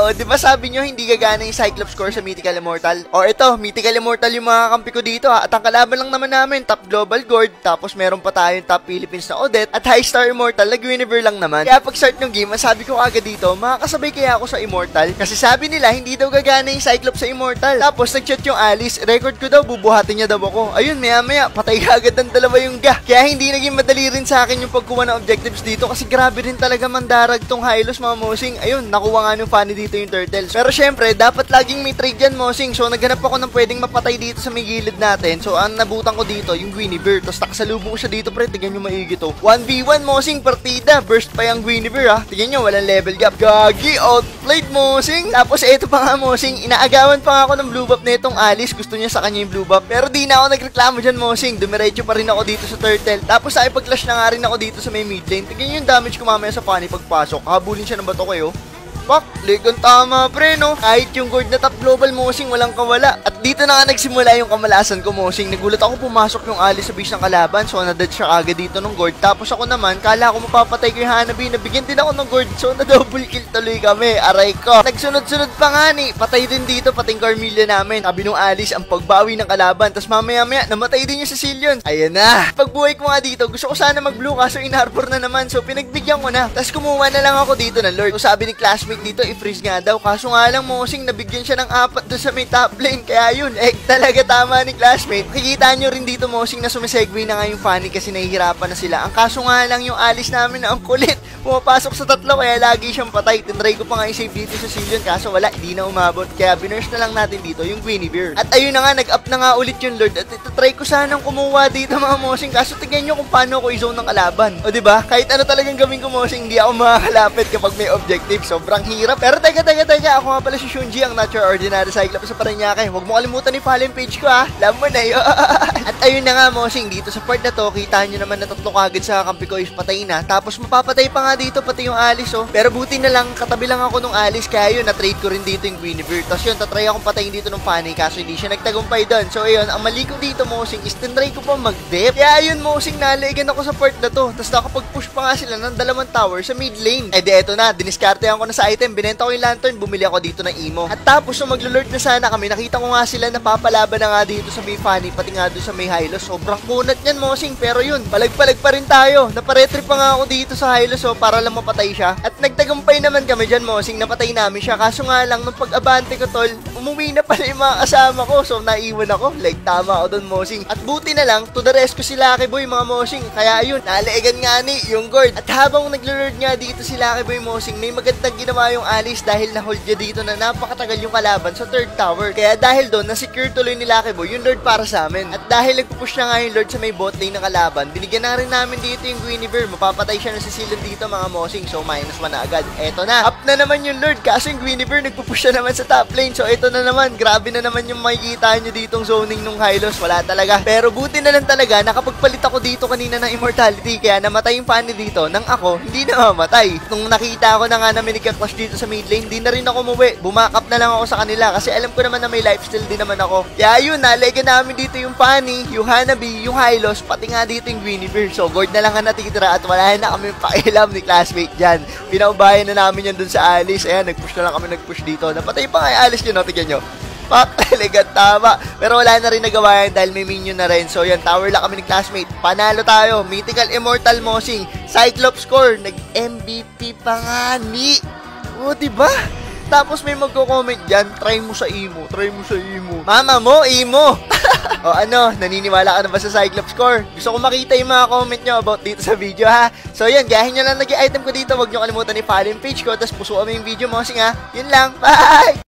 O, di ba sabi nyo, hindi gagana yung Cyclops core sa Mythical Immortal? O, ito, Mythical Immortal yung mga kampi ko dito, ha. At ang kalaban lang naman namin, top Global Gold, tapos meron pa tayong top Philippines na Odette, at High Star Immortal na Guinevere lang naman. Kaya pag start ng game, sabi ko agad dito, makakasabay kaya ako sa Immortal? Kasi sabi nila, hindi daw gagana yung Cyclops sa Immortal. Tapos nag-chat yung Alice, record ko daw, bubuhatin niya daw ako. Ayun, maya-maya, patay agad ng dalawa yung ga. Kaya hindi naging madali rin sa akin yung pagkuha ng objectives dito, kasi grabe rin talaga mandarag tong Hylos, mga mosing. Ayun, nakuha nga nung funny dito yung turtles. Pero syempre, dapat laging may trade yan, mosing. So naghanap ako ng pwedeng mapatay dito sa may gilid natin. So ang nabutan ko dito, yung Guinevere. Tapos nakasalubong ko siya dito, pre. Tignan nyo maigi to. 1v1, mosing, partida. Burst pa yung Guinevere, ha. Tignan nyo, walang level gap. Gagi, outplayed, mosing. Tapos eto pa nga, mosing. Inaagawan pa nga ako ng blue buff na itong Alice. Gusto niya sa kanya yung blue buff. Pero di na ako nagreklamo dyan, mosing. Dumiretso pa rin ako dito sa turtle. Tapos ay pag-clash na nga rin ako dito sa may mid lane. Tignan nyo yung damage ko mamaya sa funny pagpasok. Habulin siya ng bato kayo. Pak, ligon tama, pre, no? Kahit yung gold na top global, mosing, walang kawala. At dito na nga nagsimula yung kamalasan ko, mosing. Nagulat ako pumasok yung Alice sa base ng kalaban. So, nadad siya agad dito ng gold. Tapos ako naman, kala ko mapapatay ko yung Hanabi. Nabigyan din ako ng gold. So, na-double kill tuloy kami. Aray ko. Nagsunod-sunod pa nga ni. Patay din dito, pating Carmilla namin. Sabi nung Alice, ang pagbawi ng kalaban. Tapos mamaya-maya, namatay din yung Sicilian. Ayan na. Pagbuhay ko nga dito, gusto ko sana mag-blue, kaso in-harbor na naman. So, pinagbigyan ko na. Tapos kumuha na lang ako dito ng Lord. So, sabi ni classmate dito, i-freeze nga daw. Kaso nga lang, mosing, nabigyan siya ng 4 doon sa may top lane. Kaya yun, talaga tama ni classmate. Makikita nyo rin dito, mosing, na sumisegue na nga yung funny kasi nahihirapan na sila. Ang kaso nga lang, yung Alice namin na ang kulit. Pumapasok sa tatlo, kaya lagi siyang patay. Tinry ko pa nga i-save dito sa Sicilian, kaso wala, hindi na umabot. Kaya binurse na lang natin dito yung Guinevere. At ayun na nga, nag-up na nga ulit yung Lord. At ito, try ko sanang kumuha dito, mga mosing. Kaso tignan nyo kung paano ako i-zone ng kalaban. O diba? Kahit ano talagang gawin ko, mosing, hindi ako makakalapit kapag may objective. Sobrang hirap. Pero teka, ako nga pala si Shunji, ang not your ordinary Cyclops sa Paranaque. Huwag mo kalimutan i-follow yung page ko, ha. Alam mo na yun. At ayun na nga, mosing, dito sa part na to, kita nyo naman na tatlo kagad sa kampi ko is patay na. Tapos mapapatay pa nga dito, pati yung Alice, oh. Pero buti na lang, katabi lang ako nung Alice, kaya yun, na-trade ko rin dito yung Guinevere. Tapos yun, tatry akong patayin dito ng funny, kaso hindi siya nagtagumpay doon. So ayun, ang mali ko dito, mosing, is tinry ko pa mag-dep. Kaya yun, mosing, nalaigan ako sa part na to. Tapos nakapag-push pa nga sila ng 2 tower sa mid lane. Eh di eto na, diniskartehan ko na sa item, binenta ko yung lantern, bumili ako dito ng emo. At tapos nung maglo-lord na sana kami, nakita ko nga sila napapalaban na nga dito sa may funny, pati nga doon sa may Hylos. Sobrang kunat niyan, mosing. Pero yun, palag-palag pa rin tayo. Naparetrip pa nga ako dito sa Hylos, so para lang mapatay siya. At nagtagumpay naman kami dyan, mosing. Napatay namin siya. Kaso nga lang, nung pag-abante ko, tol, umuwi na pala yung mga kasama ko. So naiwan ako. Like, tama ako doon, mosing. At buti na lang, to the rescue si Lucky Boy, mga mosing. Kaya yun, nalaigan nga ni yung guard. At habang naglo-lord nga dito si Lucky Boy, mosing, may magandang ginawa yung Alice dahil na-hold niya dito na napakatagal yung kalaban sa 3rd tower. Kaya dahil doon, na-secure tuloy ni Lucky Boy yung Lord para sa amin. At dahil nagpupush na nga yung Lord sa may bot lane ng kalaban, binigyan na rin namin dito yung Guinevere. Mapapatay siya ng Sicilian dito, mga mosing. So, -1 na agad. Eto na. Up na naman yung Lord. Kaso yung Guinevere, nagpupush na naman sa top lane. So, eto na naman. Grabe na naman yung makikita nyo ditong zoning nung Hylos. Wala talaga. Pero buti na lang talaga, nakapagpalit ako dito kanina ng immortality. Kaya namatay yung funny dito. Nang ako, hindi na mamatay. Nung nakita ko na nga na may nagka-clash dito sa mid lane, hindi na rin ako umuwi. Bumakap na lang ako sa kanila kasi alam ko naman na may lifesteal din naman ako. Kaya yun, nalaga namin dito yung funny, yung Hanabi, yung Hylos, pati nga dito yung Guinevere. So, gold na lang ang natitira at wala na kami pakialam ni classmate dyan. Pinaubayan na namin yan dun sa Alice. Ayan, nag-push na lang kami, nag-push dito. Napatay pa nga yung Alice yun, no? Tignan nyo. Pak, talagang tama. Pero wala na rin nagawa yan dahil may minion na rin. So, yan, tower lang kami ni classmate. Panalo tayo. Mythical Immortal, mosing. Cyclops core. Nag-MVP pa nga ni. O, diba? Tapos may magko-comment dyan, try mo sa emo. Mama mo, emo! O ano, naniniwala ka na ba sa Cyclops core? Gusto ko makita yung mga comment nyo about dito sa video, ha? So yan, gayahin nyo lang nag-item ko dito. Huwag nyo kalimutan i-follow yung page ko. Tapos pusuan mo yung video mo. Kasi nga, yun lang. Bye!